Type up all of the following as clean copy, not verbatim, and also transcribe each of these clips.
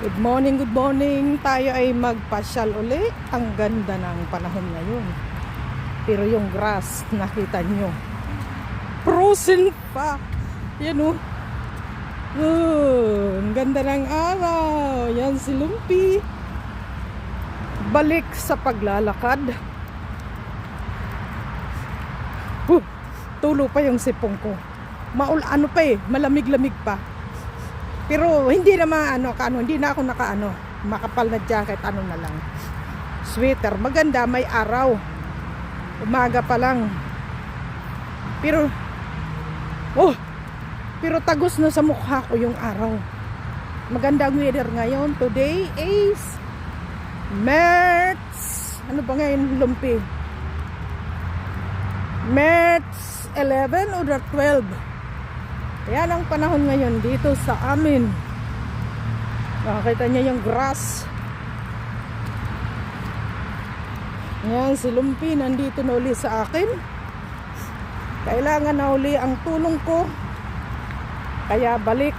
Good morning, good morning. Tayo ay magpasyal uli. Ang ganda ng panahon ngayon. Pero yung grass, nakita nyo, frozen pa. Yan o. Ang ganda ng araw. Yan si Lumpy. Balik sa paglalakad. Tulo pa yung sipong ko. Ano pa eh, malamig-lamig pa. Pero hindi naman hindi na ako makapal na jacket, na lang. Sweater, maganda, may araw. Umaga pa lang. Pero tagos na sa mukha ko yung araw. Maganda ang weather ngayon. Today is March. Ano ba ngayon, Lumpy? March 11 or 12. Yan ang panahon ngayon dito sa amin. Nakakita niya yung grass. Yan, si Lumpy nandito na uli sa akin. Kailangan na uli ang tulong ko. Kaya balik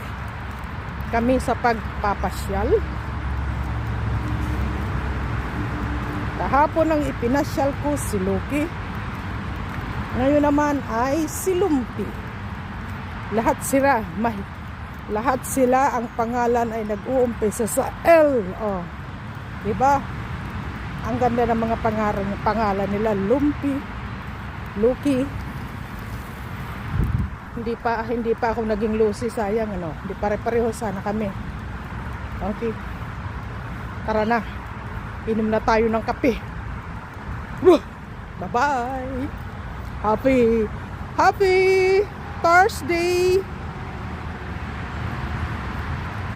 kami sa pagpapasyal. Kahapon ang ipinasyal ko si Loki. Ngayon naman ay si Lumpy. Lahat sila ang pangalan ay nag-uumpisa sa L. Oh. 'Di ba? Ang ganda ng mga pangalan nila, Lumpy, Lucky. Hindi pa ako naging Lucy, sayang Hindi pare-pareho sana kami. Okay. Tara na. Inom na tayo ng kape. Bye-bye. Happy Thursday!